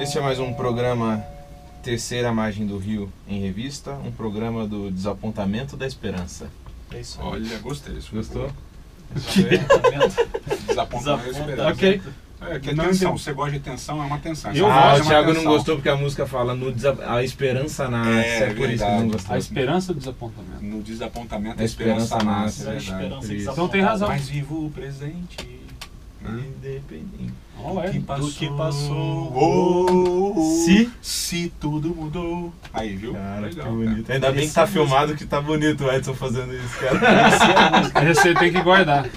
Este é mais um programa Terceira Margem do Rio em Revista, um programa do desapontamento da esperança. É isso aí. Olha, gostei. Isso Gostou? Desapontamento da esperança. Ok. É, que é Não tensão. entendi. Você gosta de tensão, é uma tensão. Eu Essa gosto, é O uma Thiago não tensão. gostou porque a música fala a esperança nasce, é por isso que ele não gostou. A esperança do desapontamento. No desapontamento, A esperança nasce, é A verdade. esperança Por isso. então tem razão. Mas vivo o presente. Independente. Olha, Do que passou. Oh, Se tudo mudou. Aí, viu? Cara, Legal, que bonito. Ainda bem que tá Essa filmado que tá bonito o Edson fazendo isso, cara. Esse você tem que guardar.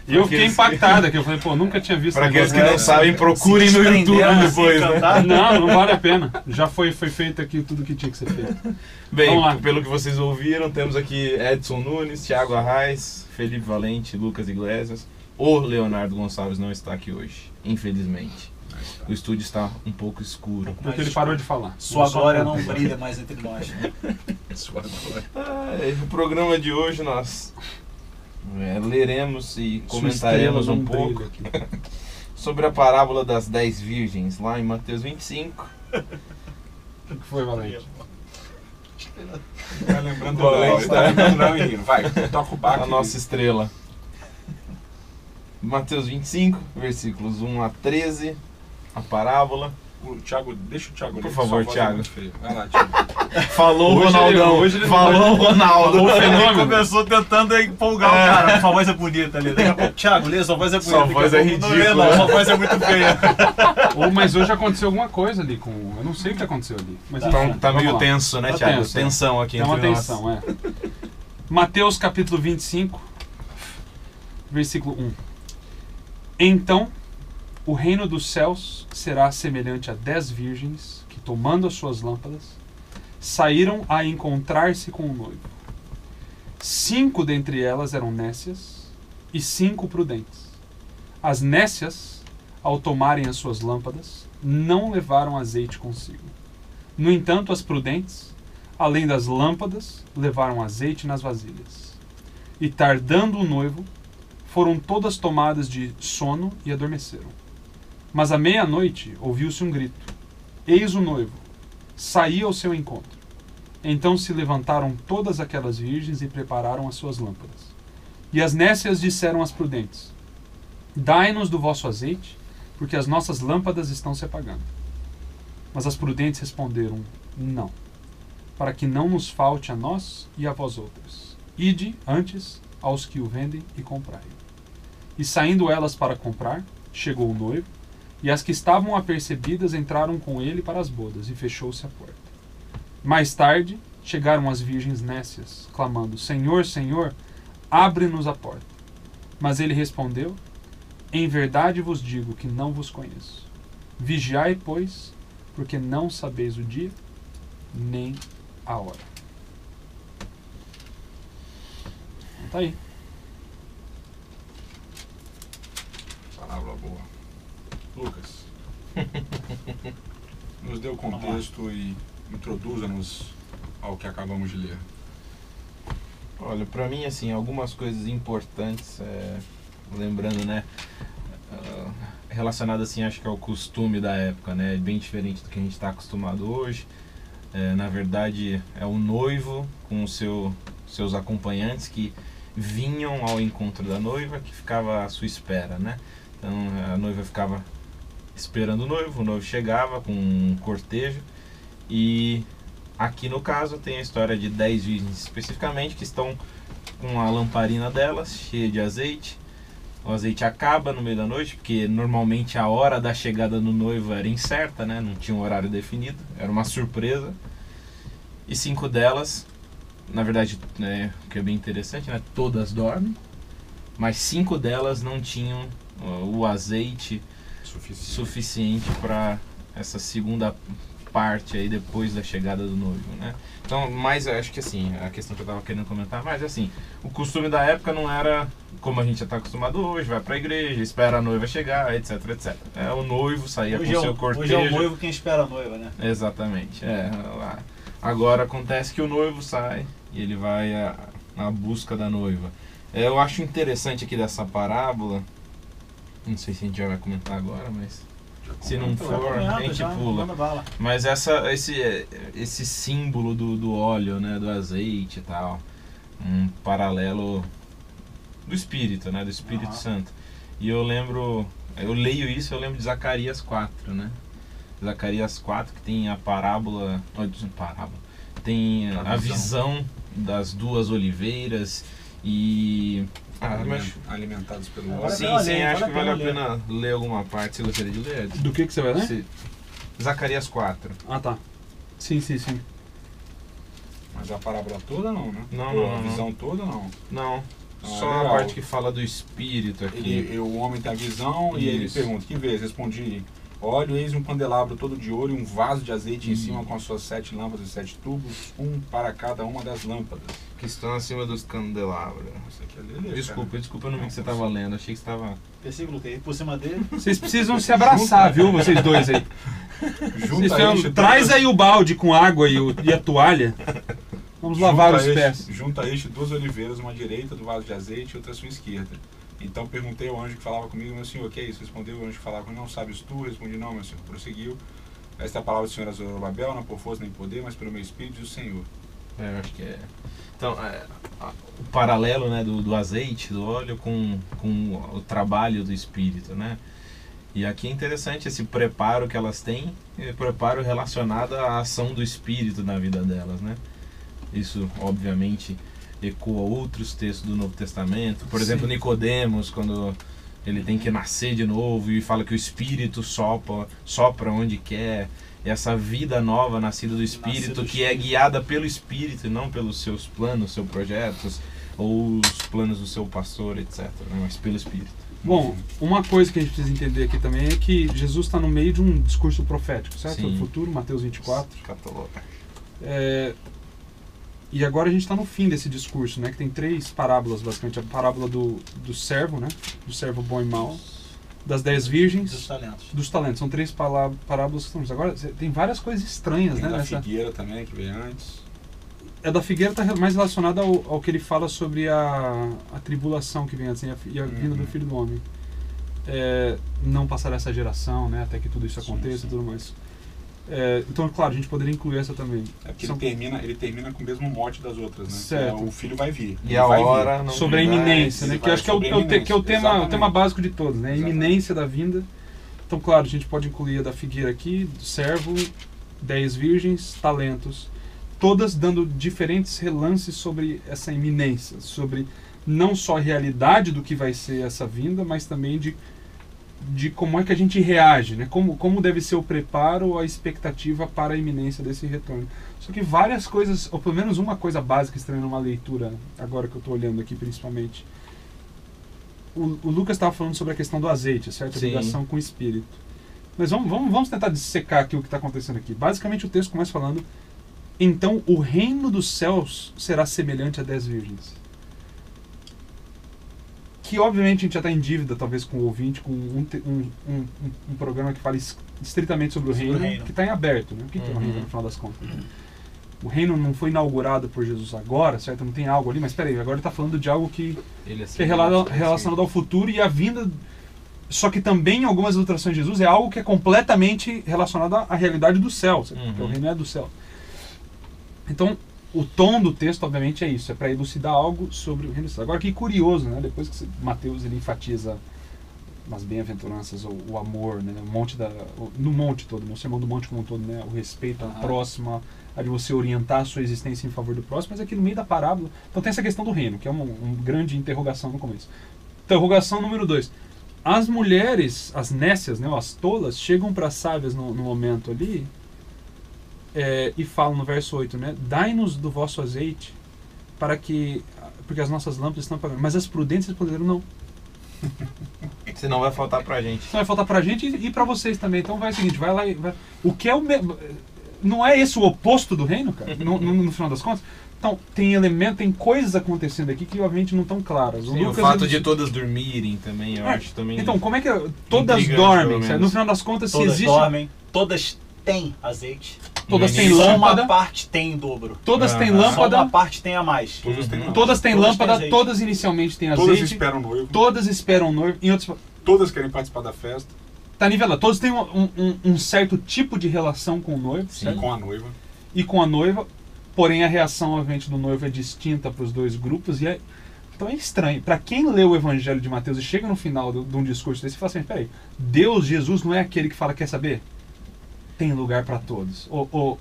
E eu fiquei Aqueles- impactada, que eu falei, pô, nunca tinha visto Pra um aqueles que negócio não desse. sabem, procurem no YouTube depois, né? Não vale a pena. Já foi feito aqui tudo que tinha que ser feito. Bem, Vamos lá. pelo que vocês ouviram, temos aqui Edson Nunes, Thiago Arraes, Felipe Valente, Lucas Iglesias. O Leonardo Gonçalves não está aqui hoje, infelizmente. O estúdio está um pouco escuro. Porque ele parou de falar. Sua glória não brilha mais entre nós. Sua glória. O programa de hoje nós leremos e Sua comentaremos estrela um não pouco brilha aqui. sobre a parábola das 10 virgens, lá em Mateus 25. O que foi, Valente? Tá lembrando do Boa Léo, noite, tá tá? lembrando do Léo, menino. Vai, toca o baque. A nossa estrela. Mateus 25, versículos 1 a 13, a parábola. O Thiago, deixa o Thiago Por ler, favor, sua voz é Thiago. muito feia. Vai lá, Thiago. Falou o Hoje Ronaldão, hoje ele não falou o Ronaldo. O Ele fenômeno. começou tentando empolgar o cara. Sua voz é bonita ali. Daqui a pouco, Thiago, lê, sua voz é bonita. Sua Daqui a voz é pouco, Não lê, ridícula. não, sua voz é muito feia. Mas hoje aconteceu alguma coisa ali com... Eu não sei o que aconteceu ali. Mas Tá. enfim, Tá meio vamos lá. tenso, né, Tá Thiago? tenso, é. Tensão aqui Tem uma entre nós. tensão, é. Mateus capítulo 25, versículo 1. Então, o reino dos céus será semelhante a 10 virgens que, tomando as suas lâmpadas, saíram a encontrar-se com o noivo. 5 dentre elas eram nécias e 5 prudentes. As nécias, ao tomarem as suas lâmpadas, não levaram azeite consigo. No entanto, as prudentes, além das lâmpadas, levaram azeite nas vasilhas. E tardando o noivo, foram todas tomadas de sono e adormeceram. Mas à meia-noite ouviu-se um grito: Eis o noivo, saí ao seu encontro. Então se levantaram todas aquelas virgens e prepararam as suas lâmpadas. E as nécias disseram às prudentes: Dai-nos do vosso azeite, porque as nossas lâmpadas estão se apagando. Mas as prudentes responderam: Não, para que não nos falte a nós e a vós outras. Ide antes aos que o vendem e comprai. E saindo elas para comprar, chegou o noivo, e as que estavam apercebidas entraram com ele para as bodas, e fechou-se a porta. Mais tarde, chegaram as virgens nécias, clamando: Senhor, Senhor, abre-nos a porta. Mas ele respondeu: Em verdade vos digo que não vos conheço. Vigiai, pois, porque não sabeis o dia, nem a hora. Então tá aí. Parábola boa. Lucas, nos dê o contexto e introduza-nos ao que acabamos de ler. Olha, pra mim, assim, algumas coisas importantes, lembrando, né, relacionado, assim, acho que ao costume da época, né, bem diferente do que a gente está acostumado hoje. Na verdade, é o noivo com os seus acompanhantes que vinham ao encontro da noiva, que ficava à sua espera, né. Então, a noiva ficava esperando o noivo chegava com um cortejo, e aqui no caso tem a história de 10 virgens especificamente que estão com a lamparina delas cheia de azeite. O azeite acaba no meio da noite, porque normalmente a hora da chegada do noivo era incerta, né? Não tinha um horário definido, era uma surpresa. E 5 delas, na verdade, o que é bem interessante, né? Todas dormem, mas 5 delas não tinham o azeite suficiente para essa segunda parte aí depois da chegada do noivo, né? Então, mas eu acho que assim, a questão que eu tava querendo comentar, mas assim, o costume da época não era como a gente já tá acostumado hoje, vai pra igreja, espera a noiva chegar, etc, etc. O noivo saía com seu cortejo. Hoje é o noivo quem espera a noiva, né? Exatamente, agora acontece que o noivo sai e ele vai à busca da noiva. Eu acho interessante aqui dessa parábola, não sei se a gente já vai comentar agora, mas Se não Vai for, a acompanhando, gente já, pula. manda bala. Mas esse símbolo do óleo, né, do azeite e tal, um paralelo do Espírito, né, do Espírito Aham. Santo. E eu leio isso, eu lembro de Zacarias 4, né? Zacarias 4, que tem a parábola, tem a visão das duas oliveiras e... Alimentados pelo Agora óleo. Sim, vale a sim, pena acho que vale a ler. pena ler alguma parte. Você gostaria de ler? Do que você vai ler? Se- Zacarias 4. Ah, tá. Sim, sim, sim. Mas a parábola toda não, né? Não, Ou não, a não. visão toda não. Não, Ah, só a legal. parte que fala do espírito aqui. O homem tem a visão e ele Isso. pergunta, que vês? Respondi, olho, eis um candelabro todo de ouro e um vaso de azeite em Isso. cima com as suas 7 lâmpadas e 7 tubos, um para cada uma das lâmpadas. Que estão acima dos candelabros. Isso aqui é beleza, Desculpa, eu não vi que você estava lendo. Achei que você estava... Versículo que por cima dele. Vocês precisam se abraçar, viu, vocês dois aí. cara. Vocês Junta precisam- este, Traz aí o balde com água e a toalha. Vamos lavar os pés. Junta este 2 oliveiras, uma à direita do vaso de azeite e outra à sua esquerda. Então perguntei ao anjo que falava comigo, meu senhor, que é isso? Respondeu o anjo que falava comigo, não sabes tu? Respondi, não, meu senhor. Prosseguiu. Esta é a palavra do Senhor a Zorobabel, não por força nem poder, mas pelo meu espírito diz o Senhor. Eu acho que é... Então, o paralelo, né, do azeite, do óleo com o trabalho do espírito, né? E aqui é interessante esse preparo que elas têm, preparo relacionado à ação do espírito na vida delas, né? Isso, obviamente, ecoa outros textos do Novo Testamento. Por exemplo, Nicodemos, quando ele tem que nascer de novo e fala que o espírito sopra onde quer. Essa vida nova nascida do espírito, que é guiada pelo espírito e não pelos seus planos, seus projetos ou os planos do seu pastor, etc, né? Mas pelo espírito. Bom, uma coisa que a gente precisa entender aqui também é que Jesus está no meio de um discurso profético, certo? Sim. O futuro, Mateus 24. Cataloga. E agora a gente está no fim desse discurso, né? Que tem 3 parábolas, basicamente. A parábola do servo, né? Do servo bom e mau. Das 10 virgens. Dos talentos. Dos talentos. São 3 parábolas que estão... Agora, tem várias coisas estranhas, Tem né? da Nessa... figueira também, que veio antes. A da figueira está mais relacionada ao que ele fala sobre a tribulação que vem antes, né? E a vinda do Filho do Homem. Não passar essa geração, né? Até que tudo isso aconteça e tudo mais. Então, claro, a gente poderia incluir essa também. É porque São- ele termina com o mesmo mote das outras, né? Certo. Que é, o filho vai vir. E ele a vai vir. hora não Sobre a vai, iminência, né? ele Que eu vai acho que é sobre a o iminência, tema exatamente. básico de todos, né? A Exatamente. iminência da vinda. Então, claro, a gente pode incluir a da figueira aqui, do servo, 10 virgens, talentos, todas dando diferentes relances sobre essa iminência, sobre não só a realidade do que vai ser essa vinda, mas também de como é que a gente reage, né? Como deve ser o preparo, a expectativa para a iminência desse retorno. Só que várias coisas, ou pelo menos uma coisa básica estranha numa leitura, agora que eu estou olhando aqui principalmente. O Lucas estava falando sobre a questão do azeite, certo? A Sim. ligação com o espírito. Mas vamos tentar dissecar aqui o que está acontecendo aqui. Basicamente o texto começa falando: então o reino dos céus será semelhante a 10 virgens. Que obviamente a gente já está em dívida, talvez, com o ouvinte, com um programa que fala estritamente sobre o Sobre o reino, reino. que está em aberto, né? O que é o Uhum. reino, no final das contas? O reino não foi inaugurado por Jesus agora, certo? Não tem algo ali, mas espera aí, agora ele está falando de algo que Ele é relacionado ao futuro e à vinda. Só que também em algumas ilustrações de Jesus é algo que é completamente relacionado à realidade do céu, certo? Porque o reino é do céu. Então, o tom do texto, obviamente, é isso, é para elucidar algo sobre o reino do céu. Agora, que curioso, né? Depois que Mateus ele enfatiza nas bem-aventuranças, o amor, né? No monte todo, no sermão do monte como um todo, né? O respeito ao próximo, a de você orientar a sua existência em favor do próximo, mas aqui no meio da parábola. Então tem essa questão do reino, que é uma grande interrogação no começo. Interrogação número 2. As mulheres, as nécias, né? As tolas, chegam para as sábias no momento ali e falam no verso 8, né? Dai-nos do vosso azeite, porque as nossas lâmpadas estão apagadas. Mas as prudentes responderam não. Senão vai faltar pra gente. Isso vai faltar pra gente e pra vocês também. Então vai o seguinte, vai lá e... O que é não é esse o oposto do reino, cara? No final das contas? Então, tem coisas acontecendo aqui que obviamente não estão claras. Sim, o fato de todas dormirem também, eu acho também. Então, como é que... Todas Intrigante, dormem, pelo certo? menos. No final das contas, se Todas existe... dormem, todas têm azeite. Todas têm Isso. Só lâmpada. uma parte tem em dobro. Todas têm Ah. Só lâmpada. uma parte tem a mais. Todas têm Todas têm Todas têm lâmpada, azeite. todas inicialmente têm Todas azeite. esperam o noivo. Todas esperam o noivo. Em outros... Todas querem participar da festa. Tá nivelado. Todos têm um certo tipo de relação com o noivo, Sim. certo? Com a noiva. E com a noiva, porém a reação, obviamente, do noivo é distinta para os dois grupos. Então é estranho. Para quem lê o Evangelho de Mateus e chega no final de um discurso desse e fala assim, peraí, Deus, Jesus, não é aquele que fala, quer saber? Tem lugar para todos. Ou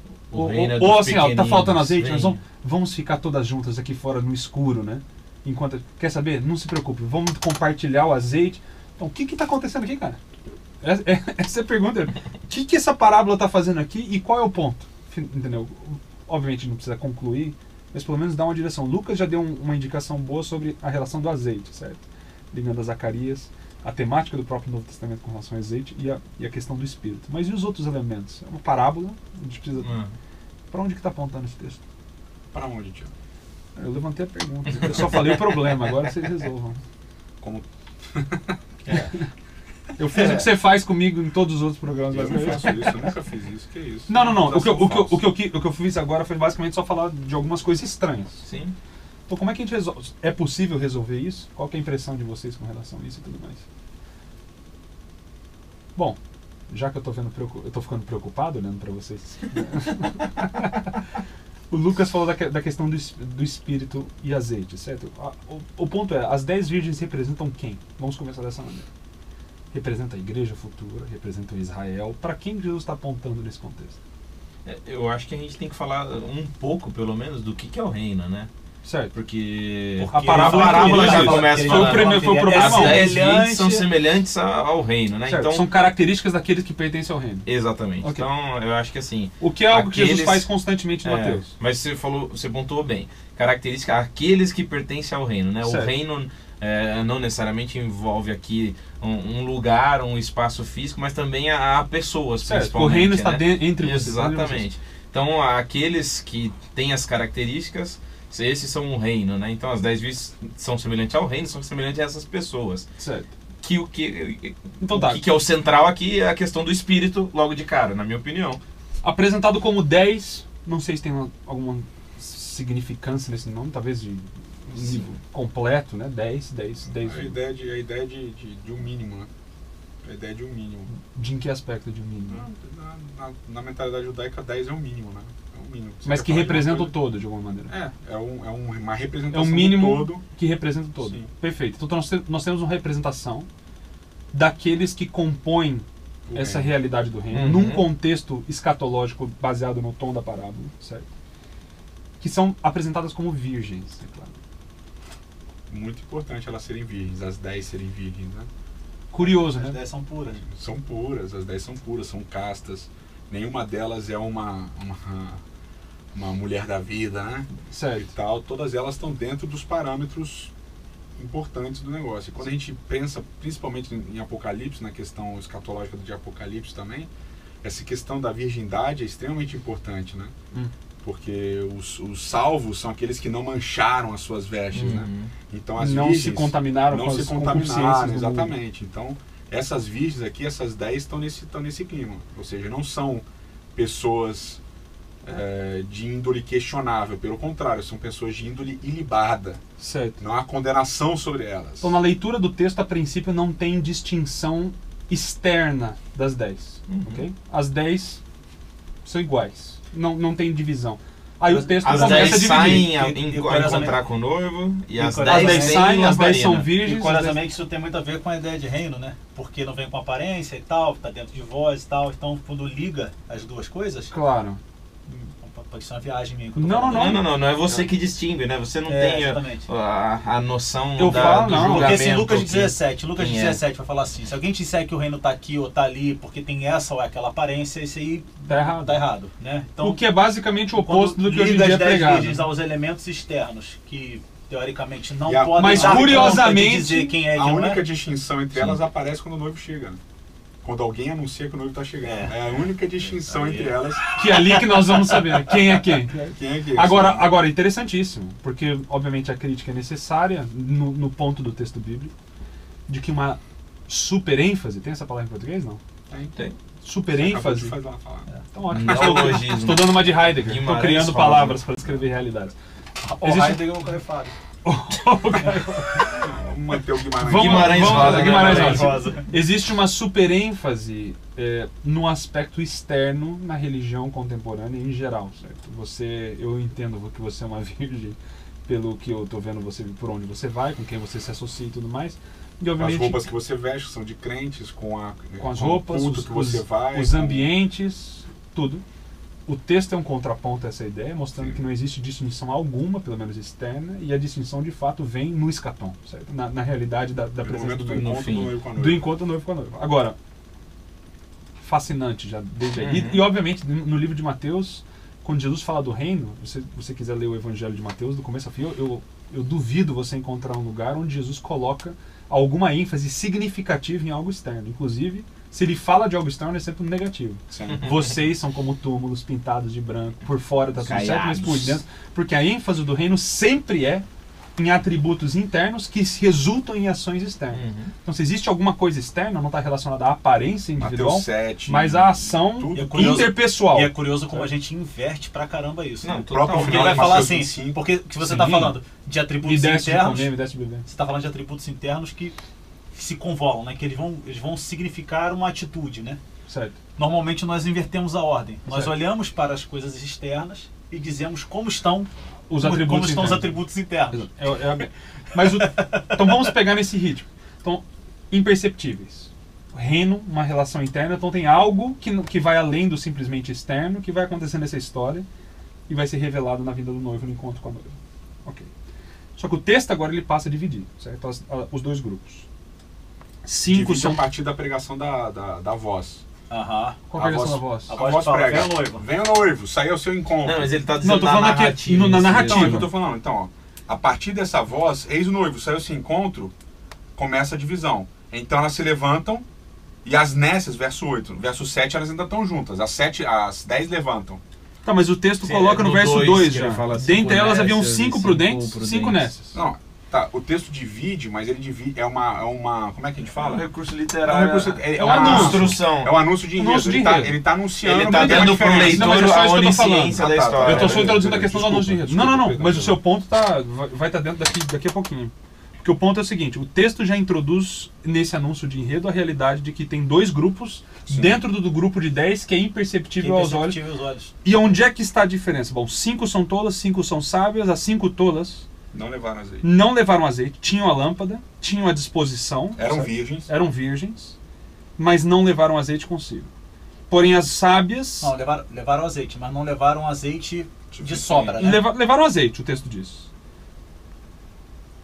assim, ó, tá faltando azeite, nós vamos ficar todas juntas aqui fora no escuro, né? Enquanto, quer saber? Não se preocupe, vamos compartilhar o azeite. Então, o que está acontecendo aqui, cara? Essa é a pergunta. O que essa parábola está fazendo aqui e qual é o ponto? Entendeu? Obviamente não precisa concluir, mas pelo menos dá uma direção. Lucas já deu uma indicação boa sobre a relação do azeite, certo? Ligando a Zacarias, a temática do próprio Novo Testamento com relação ao azeite e a questão do Espírito. Mas e os outros elementos? É uma parábola, a gente precisa... Para onde que está apontando esse texto? Para onde, Tiago? Eu levantei a pergunta, eu só falei o problema, agora vocês resolvam. Como... Eu fiz o que você faz comigo em todos os outros programas. Eu não faço isso, eu nunca fiz isso. Que é isso? Não. O que eu fiz agora foi basicamente só falar de algumas coisas estranhas. Sim. Então como é que a gente resolve? É possível resolver isso? Qual que é a impressão de vocês com relação a isso e tudo mais? Bom, já que eu tô ficando preocupado olhando para vocês. O Lucas falou da questão do espírito e azeite, certo? O ponto é, as 10 virgens representam quem? Vamos começar dessa maneira. Representa a igreja futura, representa Israel. Para quem Jesus está apontando nesse contexto? Eu acho que a gente tem que falar um pouco, pelo menos, do que é o reino, né? Certo. Porque a parábola já começa falando. Foi o problema. As 10 virgens são semelhantes ao reino, né? Certo. Então, são características daqueles que pertencem ao reino. Exatamente. Okay. Então, eu acho que assim... O que é algo que Jesus faz constantemente em Mateus. Mas você pontuou bem. Característica, aqueles que pertencem ao reino, né? Certo. O reino não necessariamente envolve aqui um lugar, um espaço físico, mas também a pessoas, certo. Principalmente. O reino está né? entre vocês. Exatamente. Então, aqueles que têm as características... Esses são um reino, né? Então as 10 virgens são semelhantes ao reino, são semelhantes a essas pessoas. Certo. O que que é o central aqui é a questão do espírito, logo de cara, na minha opinião. Apresentado como 10, não sei se tem alguma significância nesse nome, talvez de nível completo, né? 10. A ideia de um mínimo, né? A ideia de um mínimo. De em que aspecto de um mínimo? Na mentalidade judaica, 10 é um mínimo, né? Mas que representa o todo, de alguma maneira. Uma representação é um mínimo do todo. Que representa o todo. Sim. Perfeito. Então nós temos uma representação daqueles que compõem essa realidade do reino, num contexto escatológico baseado no tom da parábola, certo? Que são apresentadas como virgens, é claro. Muito importante elas serem virgens, as 10 serem virgens, né? Curioso, né? As 10 são puras. São puras, as 10 são puras, são castas. Nenhuma delas é uma mulher da vida, né? Certo. E tal. Todas elas estão dentro dos parâmetros importantes do negócio. E quando a gente pensa, principalmente em Apocalipse, na questão escatológica de Apocalipse também, essa questão da virgindade é extremamente importante, né? Porque os salvos são aqueles que não mancharam as suas vestes, né? Então as não virgens se contaminaram não com se as contaminaram, exatamente. Então essas virgens aqui, essas 10 estão nesse clima, ou seja, não são pessoas de índole questionável, pelo contrário, são pessoas de índole ilibada. Certo. Não há condenação sobre elas. Então, na leitura do texto, a princípio, não tem distinção externa das 10. Ok? As 10 são iguais. Não tem divisão. Aí o texto as começa 10 a dividir. saem a encontrar com o noivo e as 10 saem, as 10 são E virgens. curiosamente isso tem muito a ver com a ideia de reino, né? Porque não vem com aparência e tal, tá dentro de vós e tal. Então quando liga as duas coisas, Claro. pode ser uma viagem minha. Não é você que distingue, né? Você não tem a noção do julgamento. Porque se Lucas 17 vai falar assim, se alguém te disser que o reino tá aqui ou tá ali, porque tem essa ou aquela aparência, isso aí tá errado. Né? Então, o que é basicamente o oposto do que hoje em liga dia é as 10 pregado. virgens aos elementos externos, que teoricamente não E a- podem Mas dar curiosamente, conta de dizer quem é A quem não única é. distinção entre elas aparece quando o noivo chega. Quando alguém anuncia que o noivo está chegando. É a única distinção entre elas. Que é ali que nós vamos saber quem é quem. Quem é quem? Agora, interessantíssimo, porque obviamente a crítica é necessária no ponto do texto bíblico, de que uma super ênfase, tem essa palavra em português? Não. Tem. Super Acabou de ênfase. fazer ela falar. Então, ótimo. Neologismo. Estou dando uma de Heidegger, estou Guimarães criando fala. palavras para descrever realidades. O Existe- Heidegger nunca refere. Vamos manter o Guimarães. Guimarães Rosa. Existe uma super ênfase no aspecto externo na religião contemporânea em geral, certo? Eu entendo que você é uma virgem pelo que eu tô vendo você, por onde você vai, com quem você se associa e tudo mais. E Com as obviamente roupas que você veste são de crentes, com as com roupas, o culto que você vai, os com- ambientes, tudo. O texto é um contraponto a essa ideia, mostrando Sim. que não existe distinção alguma, pelo menos externa, e a distinção de fato vem no escatom, certo? Na realidade da no presença momento do do noivo. encontro fim. do noivo com a noiva. Do encontro noivo com a noiva. Agora, fascinante já desde aí. Uhum. E obviamente, no livro de Mateus, quando Jesus fala do reino, se você quiser ler o Evangelho de Mateus, do começo ao fim, eu duvido você encontrar um lugar onde Jesus coloca alguma ênfase significativa em algo externo. Inclusive, se ele fala de algo externo, é sempre negativo. Sim. Vocês são como túmulos pintados de branco, por fora está tudo certo, mas por Caiados. dentro. Porque a ênfase do reino sempre é em atributos internos que resultam em ações externas. Uhum. Então, se existe alguma coisa externa, não está relacionada à aparência individual, Mateus 7. mas à ação tudo. E é curioso- interpessoal. E é curioso como a gente inverte pra caramba isso. Não, né? total. próprio Porque final ele vai de falar Mateus assim, 25. porque que você Sim. está falando de Me atributos desce de internos, comer, me desce de beber. você está falando de atributos internos que se convolam, né? Que eles vão significar uma atitude, né? Certo. Normalmente nós invertemos a ordem. Nós Certo. olhamos para as coisas externas e dizemos como estão Os atributos como estão os internos. atributos internos. Então vamos pegar nesse ritmo. Então, imperceptíveis. Reino, uma relação interna, então tem algo que vai além do simplesmente externo, que vai acontecer nessa história e vai ser revelado na vida do noivo no encontro com a noiva. Ok. Só que o texto agora ele passa a dividir, certo? Os dois grupos. 5 Divide são... a partir da pregação da voz. Aham. Qual é a a versão da voz- voz? A A voz voz fala, prega. "Vem o noivo." Vem o noivo, sai ao seu encontro. Não, mas ele tá Não, dizendo tô na falando aqui narrativa. na nesse narrativa. Então, é o que livro. eu tô falando. Então, ó, a partir dessa voz, eis o noivo, saiu esse encontro, começa a divisão. Então elas se levantam e as nécias, verso 8, verso 7, elas ainda estão juntas. As 10 levantam. Tá, mas o texto Sim, coloca é no no verso 2 2 que já. ele fala Dentre 5 elas haviam nécias e 5 5 prudentes, prudentes. 5 nécias. Não, tá, o texto divide, mas ele divide, é uma como é que a gente É um fala? recurso É um literário. recurso- É é uma uma construção. É um anúncio de enredo. Anúncio de Ele tá- enredo. Ele tá anunciando. Ele tá mas tem uma dando pro diferença. Não, mas é leitor só a isso que eu tô falando. onisciência da Ah, tá, história. Eu tô só beleza, introduzindo a beleza. questão do anúncio de enredo. Não, Desculpa, mas o perdão. seu ponto vai estar dentro daqui a pouquinho. Porque o ponto é o seguinte, o texto já introduz nesse anúncio de enredo a realidade de que tem dois grupos Sim. dentro do grupo de 10 que é imperceptível aos olhos. Imperceptível aos olhos. E onde é que está a diferença? Bom, 5 são tolas, 5 são sábias, as 5 tolas Não levaram azeite. não levaram azeite, tinham a lâmpada, tinham a disposição, Eram certo? virgens. Eram virgens, mas não levaram azeite consigo. Porém, as sábias Não, levaram azeite, mas não levaram azeite de sobra, né? levaram azeite, o texto diz.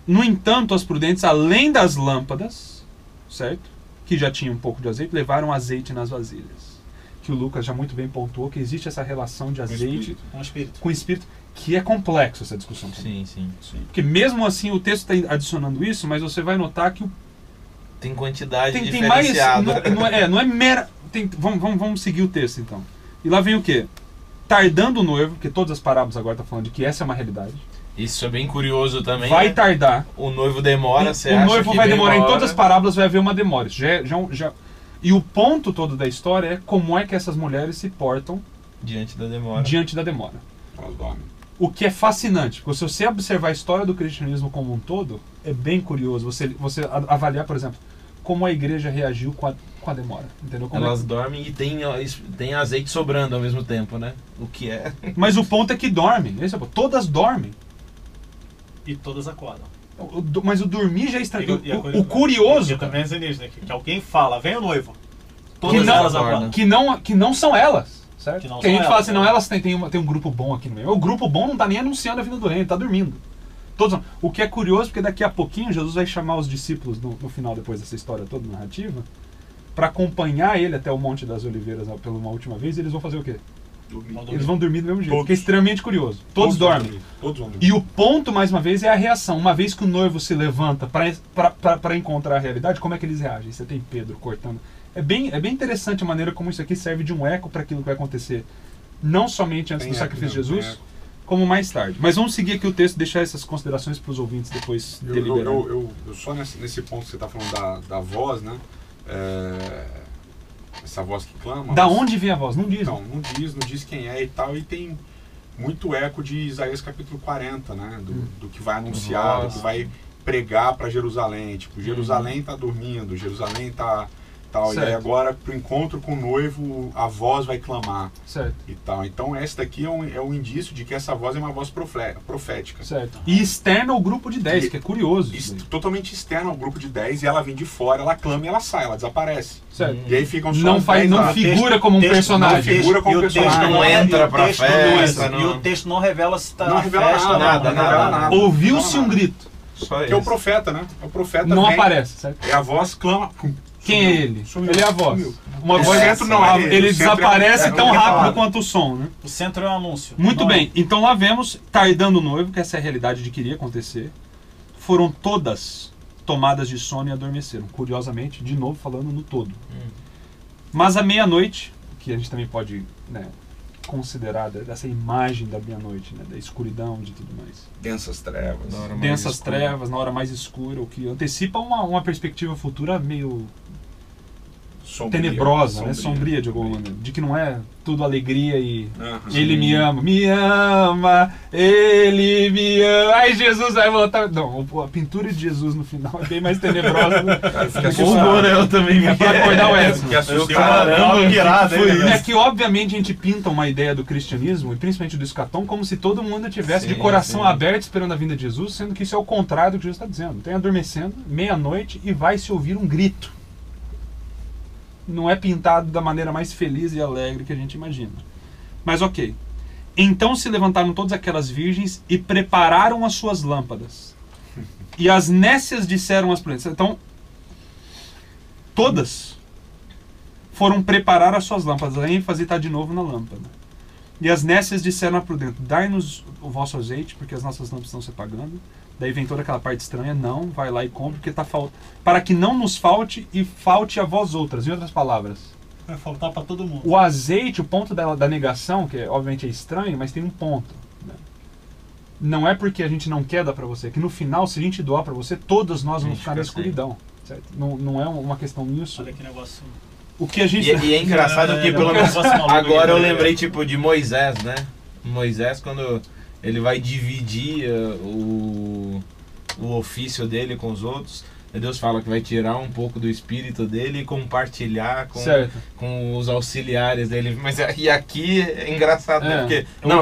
No entanto, as prudentes, além das lâmpadas, certo? Que já tinham um pouco de azeite, levaram azeite nas vasilhas. Que o Lucas já muito bem pontuou que existe essa relação de azeite Com o espírito. com o espírito, que é complexo essa discussão também. Sim, sim. Porque mesmo assim o texto está adicionando isso, mas você vai notar que Tem quantidade tem mais. diferenciada. Não é mera. Vamos seguir o texto então. E lá vem o quê? Tardando o noivo, porque todas as parábolas agora estão falando de que essa é uma realidade. Isso é bem curioso também. Vai né? tardar. O noivo demora, você O acha noivo que vai demorar em demora. todas as parábolas, vai haver uma demora. Isso já. E o ponto todo da história é como é que essas mulheres se portam Diante da demora. diante da demora. Elas dormem. O que é fascinante, porque se você observar a história do cristianismo como um todo, é bem curioso você avaliar, por exemplo, como a igreja reagiu com a demora. Entendeu? Como é Elas dormem e tem azeite sobrando ao mesmo tempo, né? O que é. Mas o ponto é que dormem. Esse é o ponto. Todas dormem. E todas acordam. Mas o dormir já é estranho. E a coisa- O curioso, Eu também é nisso, né? Que alguém fala, vem o noivo. que Todas não, elas acordam. acordam. que não são elas. Certo? Que não Porque a são gente fala elas, assim, não, né? elas tem um grupo bom aqui no meio. O grupo bom não tá nem anunciando a vinda do reino, ele tá dormindo. Todos, o que é curioso, porque daqui a pouquinho Jesus vai chamar os discípulos no final, depois dessa história toda narrativa, para acompanhar ele até o Monte das Oliveiras pela uma última vez, e eles vão fazer o quê? Dormir. Não Eles vão dormir do mesmo jeito, Todos. que é extremamente curioso. Todos vão dormem. Todos vão dormir. E o ponto, mais uma vez, é a reação. Uma vez que o noivo se levanta para encontrar a realidade, como é que eles reagem? Você tem Pedro cortando. É bem interessante a maneira como isso aqui serve de um eco para aquilo que vai acontecer, não somente antes Tem do eco, sacrifício de não, Jesus, tem eco. como mais tarde. Mas vamos seguir aqui o texto e deixar essas considerações para os ouvintes depois deliberarem. Eu só nesse ponto que você está falando da voz, né? Essa voz que clama. Da mas- onde vem a voz? Não diz. Então, não diz quem é e tal. E tem muito eco de Isaías capítulo 40, né? Do que vai anunciar, do que vai pregar para Jerusalém. Tipo, Jerusalém está dormindo, Jerusalém está... Tal, e aí agora, pro encontro com o noivo, a voz vai clamar. Certo. E tal. Então, esse daqui é um indício de que essa voz é uma voz profética. Certo. E externa ao grupo de 10, que é curioso. Totalmente externa ao grupo de 10, e ela vem de fora, ela clama e ela sai, ela desaparece. Certo. E aí ficam só não faz, não figura como um personagem. Não figura como personagem. Não entra pra festa. E o texto não revela se está Não revela nada. Ouviu-se um grito. Só que é o profeta, né? O profeta não vem, aparece, certo? E a voz clama. Quem é ele? Sumiu. Ele é a voz. Sumiu. Uma O voz centro não é ele. ele O centro desaparece é tão o que rápido fala. quanto o som, né? O centro é um anúncio. Muito Não bem. Então lá vemos, tardando o noivo, que essa é a realidade de que iria acontecer. Foram todas tomadas de sono e adormeceram. Curiosamente, de novo falando no todo. Mas à meia-noite, que a gente também pode, né, considerar dessa imagem da meia-noite, né, da escuridão, de tudo mais. Densas trevas. Densas trevas, na hora mais escura, o que antecipa uma perspectiva futura meio tenebrosa, né? Sombria de alguma maneira. De que não é tudo alegria e ele me ama, ele me ama. Ai, Jesus vai voltar. Não, a pintura de Jesus no final é bem mais tenebrosa. O Borel também é pra acordar o Edson. Caramba, É que obviamente a gente pinta uma ideia do cristianismo, e principalmente do escatom, como se todo mundo tivesse de coração aberto esperando a vinda de Jesus, sendo que isso é o contrário do que Jesus está dizendo. Tem adormecendo, meia-noite, e vai se ouvir um grito. Não é pintado da maneira mais feliz e alegre que a gente imagina. Mas ok. Então se levantaram todas aquelas virgens e prepararam as suas lâmpadas. E as nécias disseram às prudentes. Então, todas foram preparar as suas lâmpadas. A ênfase está de novo na lâmpada. E as nécias disseram à prudente: dai-nos o vosso azeite, porque as nossas lâmpadas estão se apagando. Daí vem toda aquela parte estranha: não, vai lá e compre, porque está falta. Para que não nos falte e falte a vós outras. Em outras palavras, vai faltar para todo mundo. o azeite, o ponto da negação, que obviamente é estranho, mas tem um ponto. Né? Não é porque a gente não quer dar para você, que no final, se a gente doar para você, todos nós vamos ficar na escuridão. Certo? Não é uma questão nisso. Olha que negócio. O que a gente... E é engraçado que pelo menos agora eu lembrei tipo de Moisés, né? Moisés, quando ele vai dividir o ofício dele com os outros, Deus fala que vai tirar um pouco do espírito dele e compartilhar com os auxiliares dele. Mas e aqui é engraçado, né? Porque não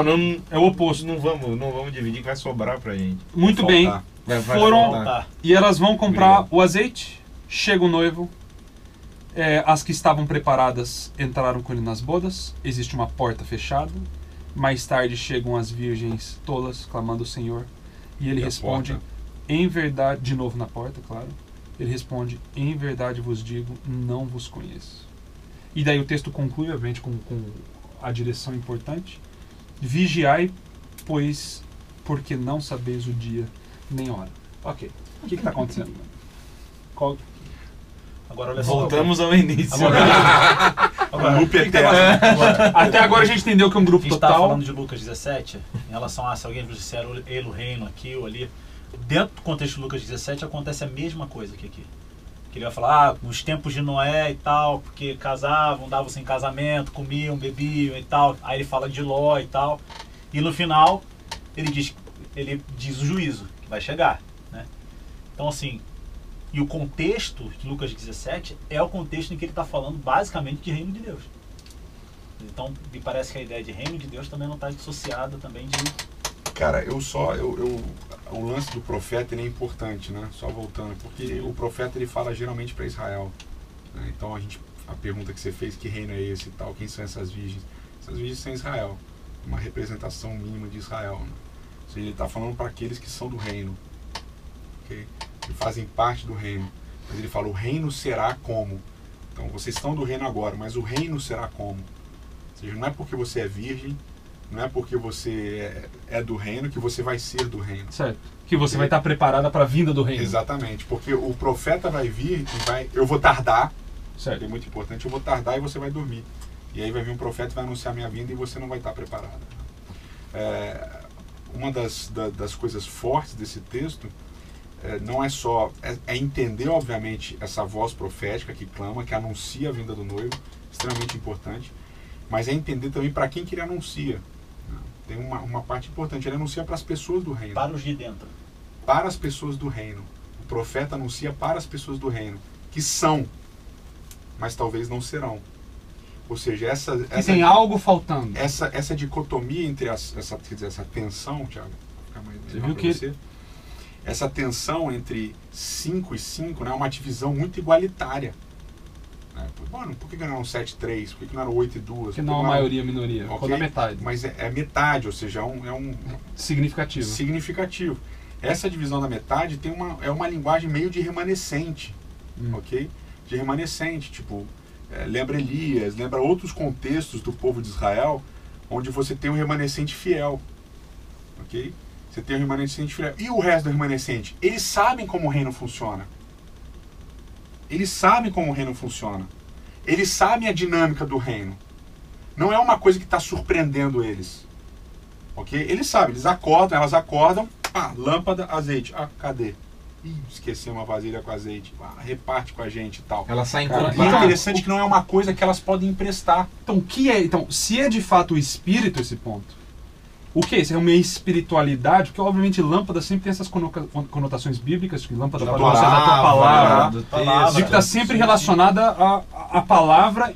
é o oposto. Não vamos dividir, que vai sobrar pra gente. Muito bem. Foram e elas vão comprar o azeite. Chega o noivo. As que estavam preparadas entraram com ele nas bodas. Existe uma porta fechada. Mais tarde chegam as virgens tolas clamando o Senhor. E ele responde: em verdade, de novo na porta, claro. Ele responde: em verdade vos digo, não vos conheço. E daí o texto conclui, obviamente, com a direção importante: vigiai, pois, porque não sabeis o dia nem a hora. Ok. O que está acontecendo? Agora olha só. Voltamos ao início. Agora, até agora a gente entendeu que é um grupo a gente total. estava falando de Lucas 17, em relação a se alguém vos disser ele o reino, aqui ou ali. Dentro do contexto de Lucas 17 acontece a mesma coisa que aqui. Que ele vai falar, nos tempos de Noé e tal, porque casavam, davam-se em casamento, comiam, bebiam e tal. Aí ele fala de Ló e tal. E no final, ele diz o juízo, que vai chegar. Né? Então assim, e o contexto de Lucas 17 é o contexto em que ele está falando basicamente de reino de Deus. Então, me parece que a ideia de reino de Deus também não está dissociada também de... Cara, o lance do profeta ele é importante, né? Só voltando, porque o profeta ele fala geralmente para Israel. Né? Então a pergunta que você fez, que reino é esse e tal, quem são essas virgens? Essas virgens são Israel, uma representação mínima de Israel. Né? Ou seja, ele está falando para aqueles que são do reino, okay? Que fazem parte do reino. Mas ele fala: o reino será como? Então vocês estão do reino agora, mas o reino será como? Ou seja, não é porque você é virgem, não é porque você é do reino que você vai ser do reino. Certo. Que você vai estar preparada para a vinda do reino. Exatamente. Porque o profeta vai vir e eu vou tardar. Certo. É muito importante. Eu vou tardar e você vai dormir. E aí vai vir um profeta e vai anunciar a minha vinda e você não vai estar preparada. Uma das coisas fortes desse texto não é só... É entender, obviamente, essa voz profética que clama, que anuncia a vinda do noivo. Extremamente importante. Mas é entender também para quem que ele anuncia. Tem uma parte importante. Ele anuncia para as pessoas do reino. Para os de dentro. Para as pessoas do reino. O profeta anuncia para as pessoas do reino. Que são, mas talvez não serão. Ou seja, Que tem algo faltando. essa dicotomia entre essa tensão, Thiago, ficar mais Você viu que você, essa tensão entre 5 e 5, né, é uma divisão muito igualitária. Né? Mano, por que não eram 7 e 3? Por que não eram 8 e 2? Que não a maioria, minoria. Ok, Ficou na metade. Mas é metade, ou seja, é um Significativo. significativo. Essa divisão da metade é uma linguagem meio de remanescente, ok? De remanescente, tipo, lembra Elias, lembra outros contextos do povo de Israel, onde você tem um remanescente fiel, ok? Você tem um remanescente fiel. E o resto do remanescente? Eles sabem como o reino funciona. Eles sabem como o reino funciona. Eles sabem a dinâmica do reino. Não é uma coisa que está surpreendendo eles. Ok? Eles sabem, elas acordam, lâmpada, azeite. Cadê? Ih, esqueci uma vasilha com azeite. Reparte com a gente e tal. Elas saem Cara, com e é interessante que não é uma coisa que elas podem emprestar. Então, o que é? Então, se é de fato o espírito esse ponto, o que é isso? É uma espiritualidade, porque obviamente lâmpada sempre tem essas conotações bíblicas, que lâmpada pode ser da tua palavra, do palavra, texto. de que está sempre relacionada à palavra,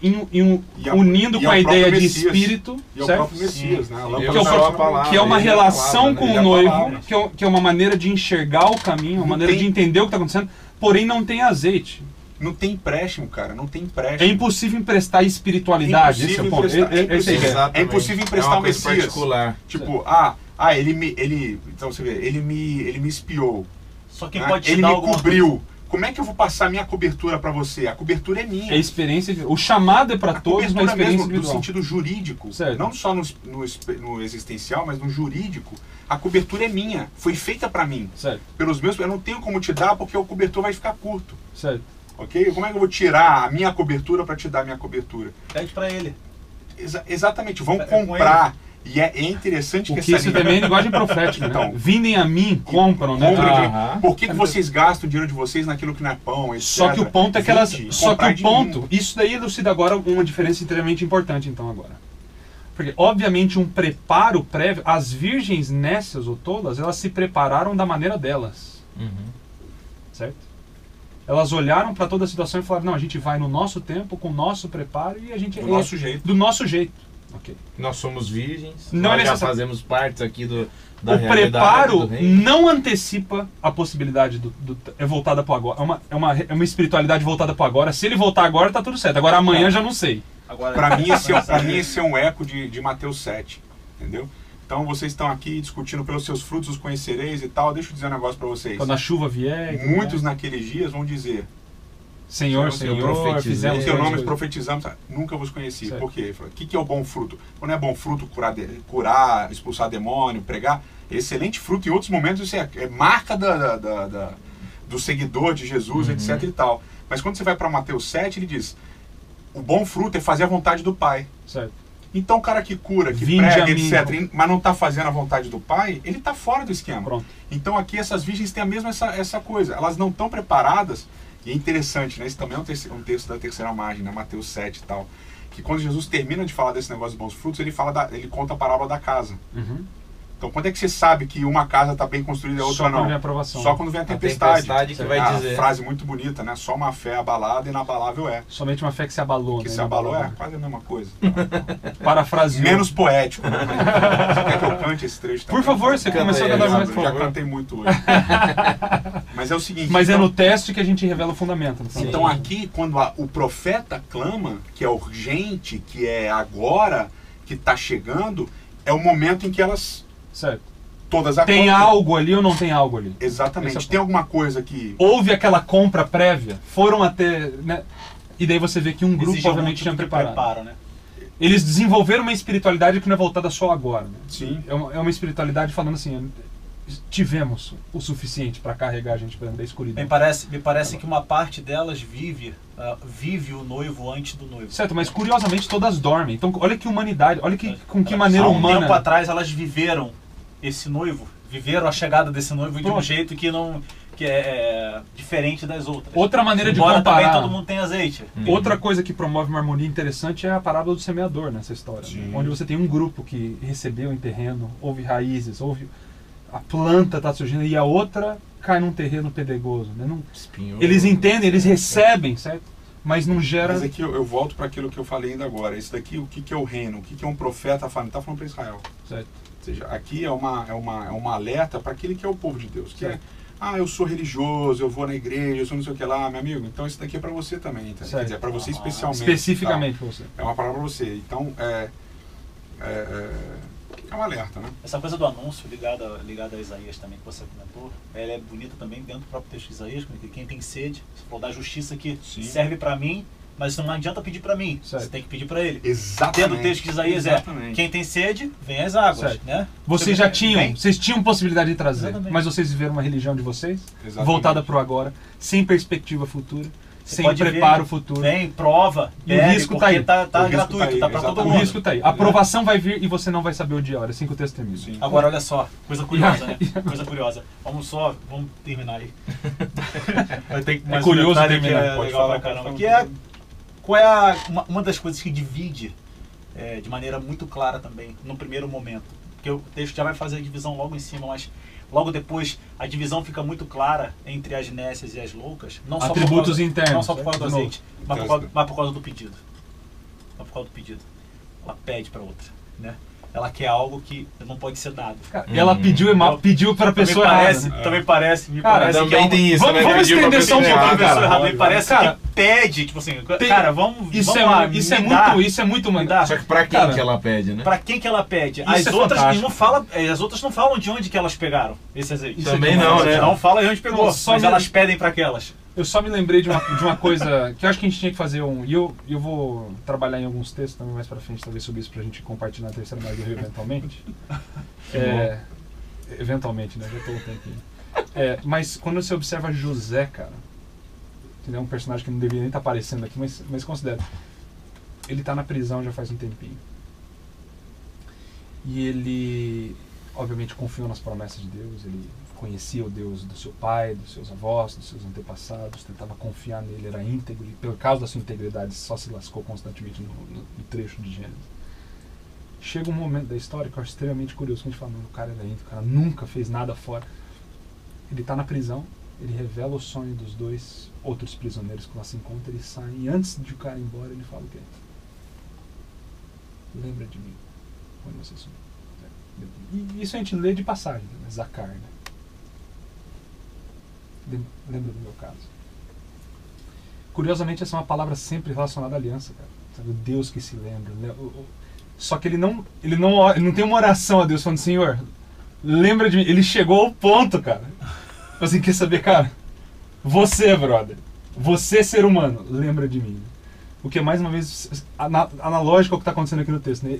unindo e com ao a ideia próprio de Messias. espírito, E é o certo? próprio Messias, né? A lâmpada Que é o só próprio- a palavra, que é uma ele a relação palavra, com ele o a noivo, palavra. que é uma maneira de enxergar o caminho, uma Não maneira tem- de entender o que está acontecendo, porém não tem azeite. Não tem empréstimo, cara. Não tem empréstimo. É impossível emprestar espiritualidade, esse é o ponto. É impossível emprestar o Messias. particular. Tipo, então você vê, ele me espiou. Só quem né? pode te Ele dar me alguma cobriu. Como é que eu vou passar minha cobertura para você? A cobertura é minha. É experiência. O chamado é para A todos, uma cobertura experiência mesmo, no individual. sentido jurídico, Certo. não só no existencial, mas no jurídico, a cobertura é minha, foi feita para mim. Certo, Pelos meus, eu não tenho como te dar porque o cobertor vai ficar curto, certo. ok? Como é que eu vou tirar a minha cobertura para te dar a minha cobertura? Pede pra ele. Exatamente, vão É com comprar. E é interessante O que que essa isso também é linguagem profética, né? Então, Vindem a mim, compram, né? compra de- Aham. Por que vocês gastam o dinheiro de vocês naquilo que não é pão, etc? Só que o ponto é que elas. Vinde, Só que comprar o de ponto. mim. Isso daí elucida agora uma diferença extremamente importante, então, agora. Porque, obviamente, um preparo prévio. As virgens nécias ou tolas, elas se prepararam da maneira delas. Certo? Elas olharam para toda a situação e falaram: não, a gente vai no nosso tempo, com o nosso preparo e a gente. Do nosso jeito. Do nosso jeito. Ok. Nós somos virgens, Não é nós já necessário. fazemos parte aqui da O realidade preparo do reino. não antecipa a possibilidade é voltada para agora. É uma espiritualidade voltada para agora. Se ele voltar agora, tá tudo certo. Agora amanhã já não sei. Agora, Para mim, esse é um eco de Mateus 7, entendeu? Então vocês estão aqui discutindo pelos seus frutos os conhecereis e tal. Deixa eu dizer um negócio para vocês. Quando a chuva vier. Muitos naqueles dias vão dizer: Senhor, eu Senhor, profetizei. fizemos em seu grandes nome coisas. profetizamos, nunca vos conheci. Certo. Por quê? Ele falou, o que é o bom fruto? Quando é bom fruto curar, expulsar demônio, pregar, excelente fruto. Em outros momentos isso é marca do seguidor de Jesus, etc e tal. Mas quando você vai para Mateus 7, ele diz: o bom fruto é fazer a vontade do Pai. Certo. Então o cara que cura, que Vinde prega, a mim. etc, mas não está fazendo a vontade do Pai, ele está fora do esquema. Pronto. Então aqui essas virgens têm a mesma essa coisa. Elas não estão preparadas. E é interessante, né? Esse também é um texto da terceira margem, né? Mateus 7 e tal. Que quando Jesus termina de falar desse negócio dos bons frutos, ele conta a parábola da casa. Uhum. Então quando é que você sabe que uma casa está bem construída e a outra Só quando não? vem a aprovação. Só quando vem a A tempestade. tempestade que vai a dizer. frase muito bonita, né? Só uma fé abalada e inabalável é. Somente uma fé que se abalou. Que né? se abalou é quase a mesma coisa. Parafraseou. Menos poético. Né? Você quer que eu cante esse trecho também? Por favor, você Canta começou a aí, cantar Leandro, mais, Eu por já favor. cantei muito hoje. Mas é o seguinte. Mas é então- no teste que a gente revela o fundamento. Então, Então aqui, quando o profeta clama, que é urgente, que é agora, que está chegando, é o momento em que elas certo. todas Tem acordam. algo ali ou não tem algo ali? Exatamente. Esse é o Tem alguma coisa que... Houve aquela compra prévia, foram até... Né? E daí você vê que um grupo exige algum obviamente tipo tinha de preparado. preparo, né? Eles desenvolveram uma espiritualidade que não é voltada só agora. Né? Sim. É uma espiritualidade falando assim, tivemos o suficiente para carregar a gente para dentro da escuridão. Me parece que uma parte delas vive o noivo antes do noivo. Certo, mas curiosamente todas dormem. Então olha que humanidade, olha que, com que maneira Há um humana... tempo atrás elas viveram esse noivo, viveram a chegada desse noivo de um Pronto. jeito que é diferente das outras. Outra maneira de Embora também comparar. todo mundo tem azeite. Outra coisa que promove uma harmonia interessante é a parábola do semeador nessa história. Sim. Né? Onde você tem um grupo que recebeu em terreno, houve raízes, houve a planta está surgindo e a outra cai num terreno pedregoso. Né? Não, Espinhoso. eles entendem, eles recebem, certo? Mas não gera... Mas aqui eu volto para aquilo que eu falei ainda agora. Isso daqui, o que é o reino? O que é um profeta falando? Está falando para Israel. Certo. Ou seja, aqui é uma alerta para aquele que é o povo de Deus. Que é, Certo. eu sou religioso, eu vou na igreja, eu sou não sei o que lá, meu amigo. Então isso daqui é para você também, tá? Certo. Quer dizer, é para você especialmente. Especificamente para você. Tá? É uma palavra para você. Então, é um alerta, né? Essa coisa do anúncio ligada a Isaías também, que você comentou, ela é bonita também dentro do próprio texto de Isaías, porque quem tem sede, você falou da justiça que Sim. serve para mim, mas não adianta pedir para mim, Certo. você tem que pedir para ele. Exatamente. Dentro do texto de Isaías Exatamente. quem tem sede, vem às águas, Certo. né? Vocês já tinham, vocês tinham possibilidade de trazer, Exatamente. mas vocês viveram uma religião de vocês, Exatamente. voltada para o agora, sem perspectiva futura, sem pode ver, preparo futuro. Vem, prova, E o bebe, risco porque tá aí. tá O risco gratuito, tá aí, tá para todo exatamente. O mundo. risco está aí. A aprovação vai vir e você não vai saber o dia e a hora, assim que o texto termina. Sim. Agora olha só, coisa curiosa, né? Coisa curiosa. Vamos terminar aí. Vai ter mais curioso detalhe que terminar. é Pode legal falar, pra caramba. pode Que falar. qual é uma das coisas que divide de maneira muito clara também, no primeiro momento. Porque o texto já vai fazer a divisão logo em cima, mas logo depois a divisão fica muito clara entre as nécias e as loucas. Não só Atributos por causa, internos, não só por causa do de novo. azeite, mas por causa do pedido. Mas por causa do pedido. Ela pede para outra, né? Ela quer algo que não pode ser dado. Cara, e ela pediu para a pessoa errada. Né? Também parece, me Cara, parece que Também tem isso, Vamos né? Pediu pra estender só um pessoa pouquinho, errada. pessoa errada. Me parece Cara, que pede, tipo assim, cara, vamos Isso lá, é me dá. muito, mano. Me dá. Só que pra quem Cara, que ela pede, né? Pra quem que ela pede? Isso As é outras fantástico. não falam, as outras não falam de onde que elas pegaram esse azeite. Isso Também é não, demais. né? Não fala de onde pegou, Não, só mas me- elas pedem pra aquelas. Eu só me lembrei de uma coisa que eu acho que a gente tinha que fazer e eu vou trabalhar em alguns textos também mais pra frente, talvez sobre isso pra gente compartilhar na terceira mais do Rio eventualmente. Eventualmente, né? Já tô um tempinho. Mas quando você observa José, cara, que é um personagem que não deveria nem estar aparecendo aqui, mas considera. Ele tá na prisão já faz um tempinho. E ele, obviamente, confiou nas promessas de Deus, ele conhecia o Deus do seu pai, dos seus avós, dos seus antepassados, tentava confiar nele, era íntegro, e por causa da sua integridade só se lascou constantemente no trecho de Gênesis. Chega um momento da história que eu acho extremamente curioso, que a gente fala, o cara era íntegro, o cara nunca fez nada fora. Ele está na prisão, ele revela o sonho dos dois outros prisioneiros que lá se encontram, eles saem, e antes de o cara ir embora, ele fala o quê? Lembra de mim, quando você sonhou. E isso a gente lê de passagem, né? Zacar, né? Lembra do meu caso. Curiosamente, essa é uma palavra sempre relacionada à aliança, cara. Sabe? O Deus que se lembra. Só que ele não tem uma oração a Deus falando, Senhor, lembra de mim. Ele chegou ao ponto, cara. Assim, quer saber, cara? Você, brother. Você, ser humano, lembra de mim. O que é, mais uma vez, analógico ao que está acontecendo aqui no texto, né?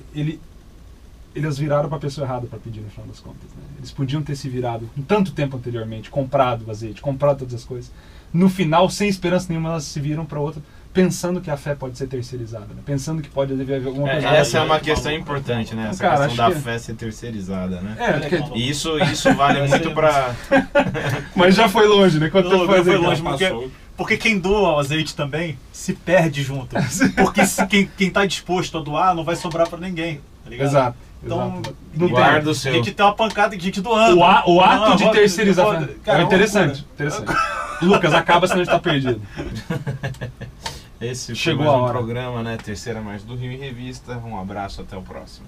Eles viraram para a pessoa errada para pedir, no final das contas. Né? Eles podiam ter se virado com tanto tempo anteriormente, comprado o azeite, comprado todas as coisas. No final, sem esperança nenhuma, elas se viram para outra, pensando que a fé pode ser terceirizada, né? Pensando que pode haver alguma coisa. Essa é uma questão importante, né? Essa Cara, questão acho da que- fé ser terceirizada, né? Porque- E isso vale muito pra... mas já foi longe, né? Quanto tempo Foi faz aí, longe, cara? porque quem doa o azeite também se perde junto. Porque quem tá disposto a doar não vai sobrar pra ninguém, tá ligado? Exato. Então, exato. Não tem- Guarda o a seu. gente tem uma pancada de gente doando. O ato Não, de roda- terceirizar. roda- cara, É uma interessante. Lucas, acaba senão a gente tá perdido. Esse foi Chegou mais a um hora. programa, né? Terceira Mais do Rio em Revista. Um abraço, até o próximo.